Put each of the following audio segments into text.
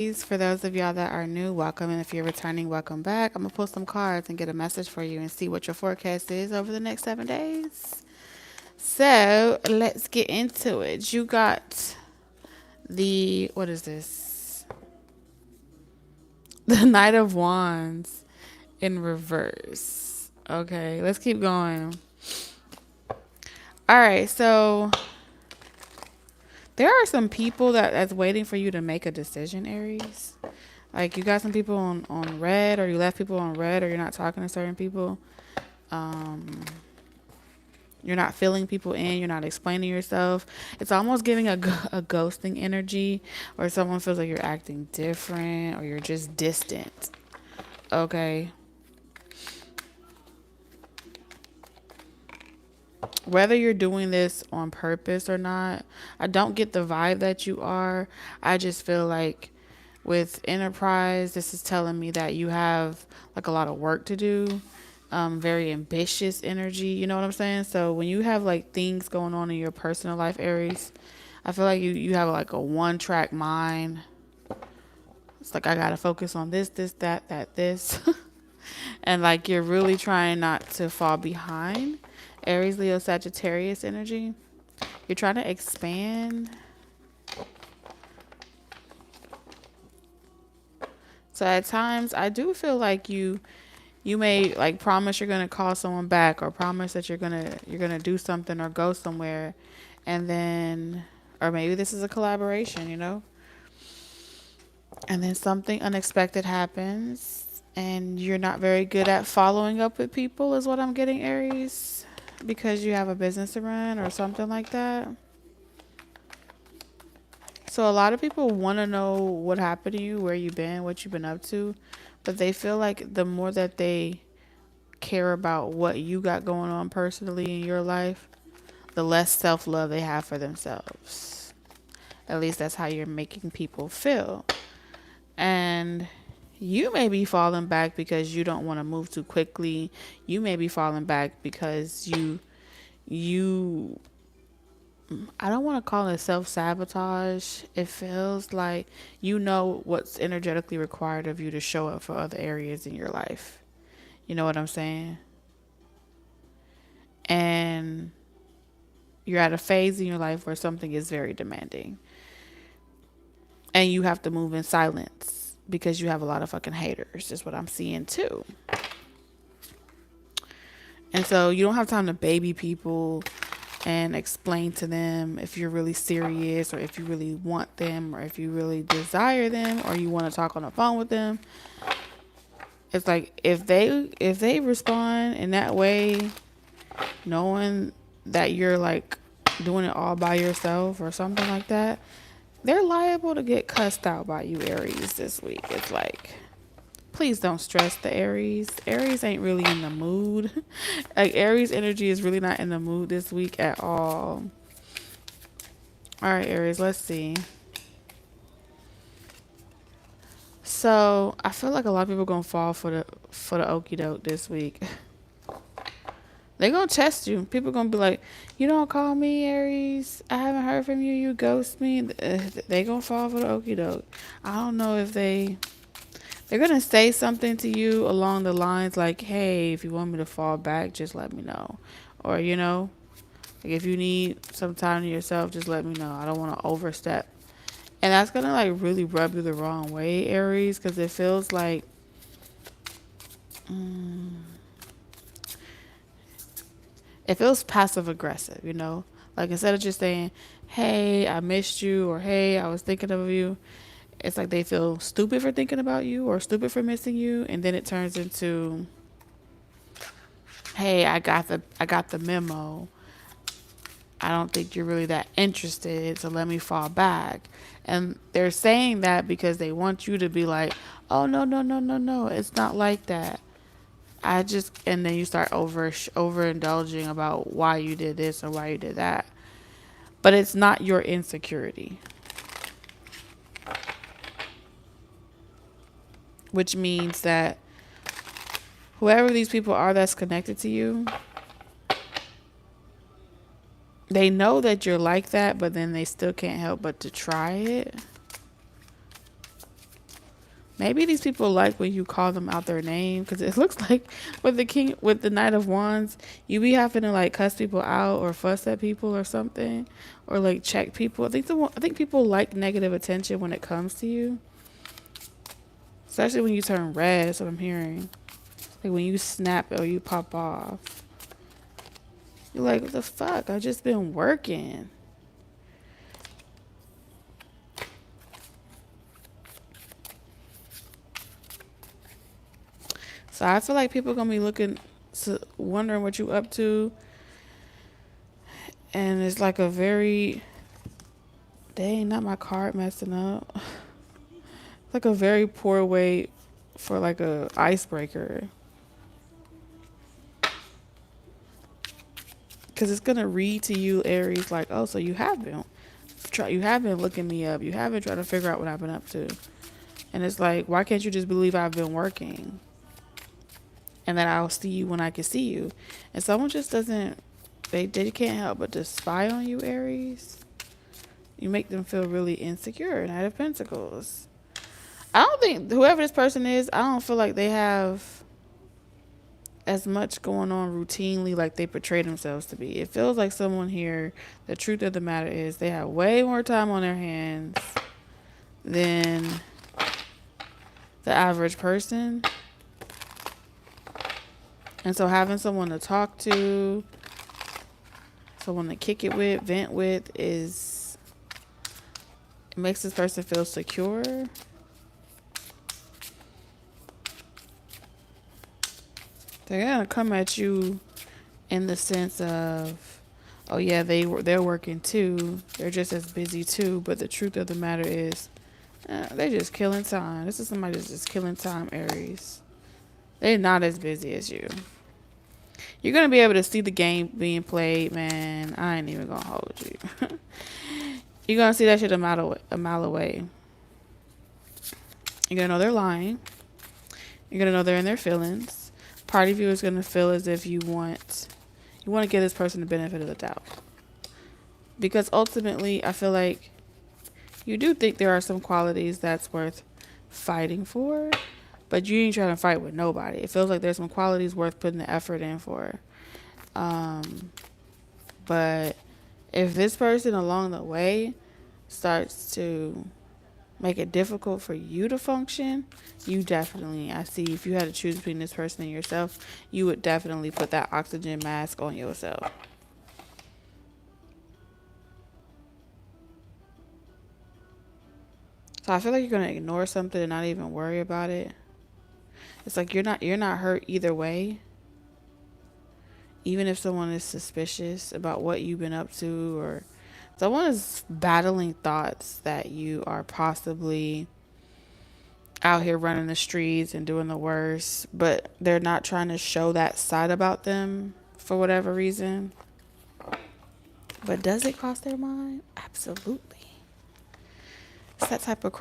For those of y'all that are new, welcome. And if you're returning, welcome back. I'm going to pull some cards and get a message for you and see what your forecast is over the next 7 days. So let's get into it. You got what is this? The Knight of Wands in reverse. Okay, let's keep going. All right, so there are some people that's waiting for you to make a decision, Aries. Like, you got some people on red, or you left people on red, or you're not talking to certain people. You're not filling people in. You're not explaining yourself. It's almost giving a ghosting energy, or someone feels like you're acting different, or you're just distant. Okay. Whether you're doing this on purpose or not, I don't get the vibe that you are. I just feel like with Enterprise, this is telling me that you have like a lot of work to do. Very ambitious energy, you know what I'm saying? So when you have like things going on in your personal life, Aries, I feel like you have like a one-track mind. It's like, I gotta focus on this, that, this. And like, you're really trying not to fall behind. Aries, Leo, Sagittarius energy. You're trying to expand. So at times, I do feel like you may like promise you're gonna call someone back, or promise that you're gonna do something or go somewhere, and then, or maybe this is a collaboration, you know, and then something unexpected happens, and you're not very good at following up with people, is what I'm getting, Aries, because you have a business to run or something like that. So a lot of people want to know what happened to you, where you've been, what you've been up to, but they feel like the more that they care about what you got going on personally in your life, the less self-love they have for themselves. At least that's how you're making people feel. And you may be falling back because you don't want to move too quickly. You may be falling back because you I don't want to call it self-sabotage. It feels like you know what's energetically required of you to show up for other areas in your life. You know what I'm saying? And you're at a phase in your life where something is very demanding. And you have to move in silence because you have a lot of fucking haters, is what I'm seeing too. And so you don't have time to baby people and explain to them if you're really serious, or if you really want them, or if you really desire them, or you want to talk on the phone with them. It's like, if they respond in that way, knowing that you're like doing it all by yourself or something like that, they're liable to get cussed out by you, Aries, this week. It's like, please don't stress the Aries. Aries ain't really in the mood. Like, Aries energy is really not in the mood this week at all. All right, Aries, let's see. So I feel like a lot of people are gonna fall for the okie doke this week. They're gonna test you. People gonna be like, you don't call me, Aries. I haven't heard from you. You ghost me. They gonna fall for the okie doke. I don't know if they're gonna say something to you along the lines like, hey, if you want me to fall back, just let me know. Or, you know, like, if you need some time to yourself, just let me know. I don't want to overstep. And that's gonna like really rub you the wrong way, Aries, because it feels like it feels passive aggressive, you know? Like, instead of just saying, hey, I missed you, or hey, I was thinking of you, it's like they feel stupid for thinking about you, or stupid for missing you, and then it turns into, hey, I got the memo. I don't think you're really that interested, so let me fall back. And they're saying that because they want you to be like, oh, no, it's not like that. And then you start overindulging about why you did this or why you did that. But it's not your insecurity. Which means that whoever these people are that's connected to you, they know that you're like that, but then they still can't help but to try it. Maybe these people like when you call them out their name, because it looks like with the Knight of Wands, you be having to like cuss people out or fuss at people or something, or like check people. I think people like negative attention when it comes to you, especially when you turn red. That's what I'm hearing. Like when you snap or you pop off. You're like, what the fuck? I just been working. So I feel like people are gonna be wondering what you up to, and it's like a very, dang, not my card messing up. Like a very poor way for like a icebreaker, because it's gonna read to you, Aries, like, oh, so you have been looking me up, you have been trying to figure out what I've been up to, and it's like, why can't you just believe I've been working, and that I'll see you when I can see you? And someone just doesn't, they can't help but to spy on you, Aries. You make them feel really insecure. Knight of Pentacles. I don't think whoever this person is, I don't feel like they have as much going on routinely like they portray themselves to be. It feels like someone here, the truth of the matter is they have way more time on their hands than the average person. And so having someone to talk to, someone to kick it with, vent with, it makes this person feel secure. They're gonna come at you in the sense of, oh yeah, they're working too. They're just as busy too. But the truth of the matter is, they're just killing time. This is somebody that's just killing time, Aries. They're not as busy as you. You're gonna be able to see the game being played, man. I ain't even gonna hold you. You're gonna see that shit a mile away. You're gonna know they're lying. You're gonna know they're in their feelings. Part of you is going to feel as if you want to give this person the benefit of the doubt. Because ultimately, I feel like you do think there are some qualities that's worth fighting for, but you ain't trying to fight with nobody. It feels like there's some qualities worth putting the effort in for. But if this person along the way starts to make it difficult for you to function, you definitely, I see, if you had to choose between this person and yourself, you would definitely put that oxygen mask on yourself. So I feel like you're going to ignore something and not even worry about it. It's like you're not hurt either way. Even if someone is suspicious about what you've been up to, or someone is battling thoughts that you are possibly out here running the streets and doing the worst, but they're not trying to show that side about them for whatever reason. But does it cross their mind? Absolutely. It's that type of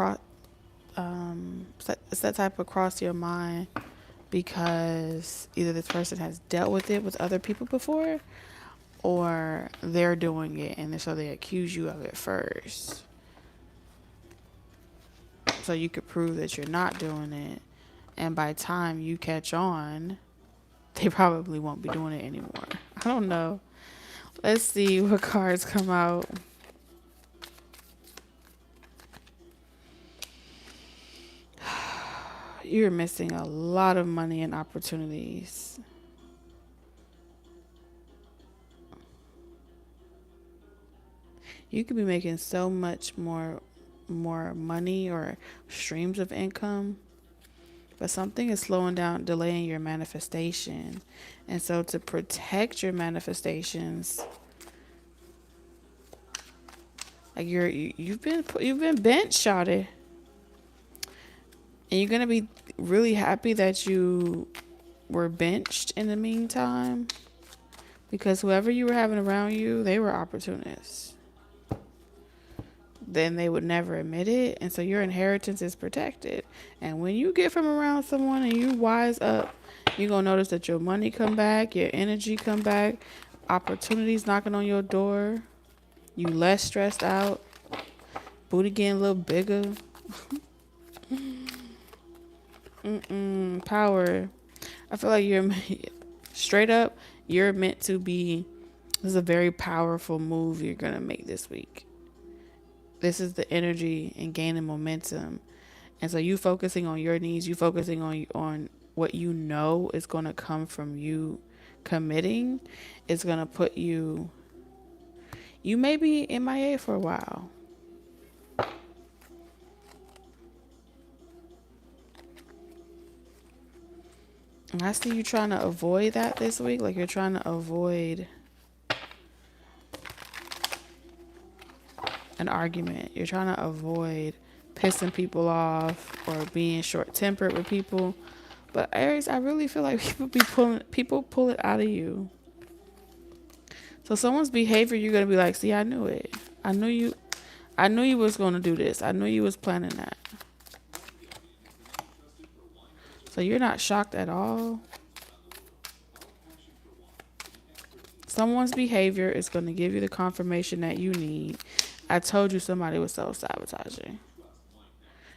cross your mind because either this person has dealt with it with other people before, or they're doing it and so they accuse you of it first. So you could prove that you're not doing it. And by the time you catch on, they probably won't be doing it anymore. I don't know. Let's see what cards come out. You're missing a lot of money and opportunities. You could be making so much more money or streams of income, but something is slowing down, delaying your manifestation. And so to protect your manifestations, like you've been bent, shawty. And you're going to be really happy that you were benched in the meantime, because whoever you were having around you, they were opportunists. Then they would never admit it. And so your inheritance is protected. And when you get from around someone and you wise up, you're going to notice that your money come back, your energy come back, opportunities knocking on your door. You less stressed out. Booty getting a little bigger. Power. I feel like you're straight up, you're meant to be. This is a very powerful move you're going to make this week. This is the energy and gaining momentum. And so you focusing on your needs, you focusing on what you know is going to come from you committing, is going to put you may be MIA for a while. And I see you trying to avoid that this week. Like you're trying to avoid an argument. You're trying to avoid pissing people off or being short-tempered with people. But Aries, I really feel like people pull it out of you. So someone's behavior, you're gonna be like, see, I knew it. I knew you was gonna do this. I knew you was planning that. So you're not shocked at all. Someone's behavior is gonna give you the confirmation that you need. I told you somebody was self-sabotaging.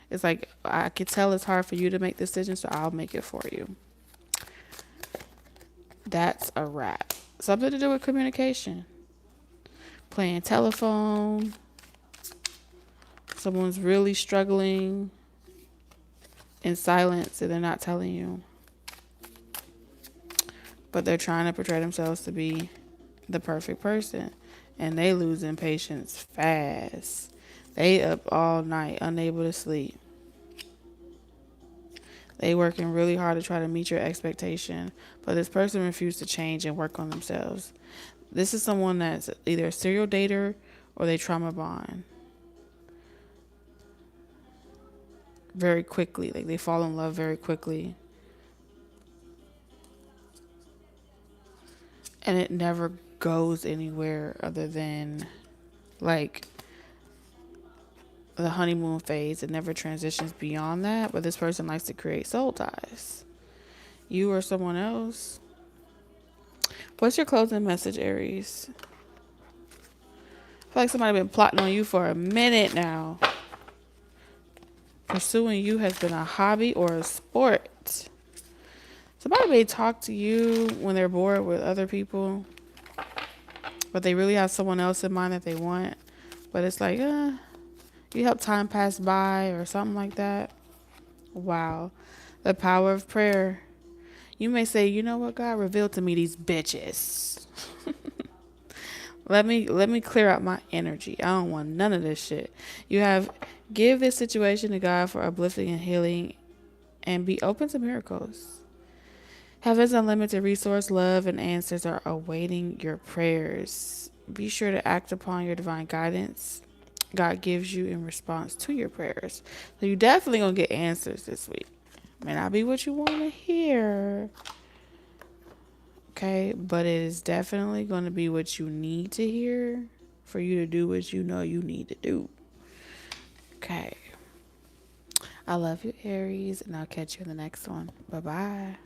It's like, I could tell it's hard for you to make decisions, so I'll make it for you. That's a wrap. Something to do with communication. Playing telephone. Someone's really struggling in silence and they're not telling you. But they're trying to portray themselves to be the perfect person. And they losing patience fast. They up all night, unable to sleep. They working really hard to try to meet your expectation, but this person refused to change and work on themselves. This is someone that's either a serial dater or they trauma bond very quickly. Like they fall in love very quickly. And it never goes anywhere other than like the honeymoon phase. It never transitions beyond that, but this person likes to create soul ties. You or someone else. What's your closing message, Aries? I feel like somebody been plotting on you for a minute now. Pursuing you has been a hobby or a sport. Somebody may talk to you when they're bored with other people, but they really have someone else in mind that they want. But it's like, you help time pass by or something like that. Wow. The power of prayer. You may say, you know what, God, reveal to me these bitches. Let me clear out my energy. I don't want none of this shit. Give this situation to God for uplifting and healing and be open to miracles. Heaven's unlimited resource, love, and answers are awaiting your prayers. Be sure to act upon your divine guidance God gives you in response to your prayers. So you definitely gonna get answers this week. May not be what you want to hear. Okay, but it is definitely going to be what you need to hear for you to do what you know you need to do. Okay. I love you, Aries, and I'll catch you in the next one. Bye-bye.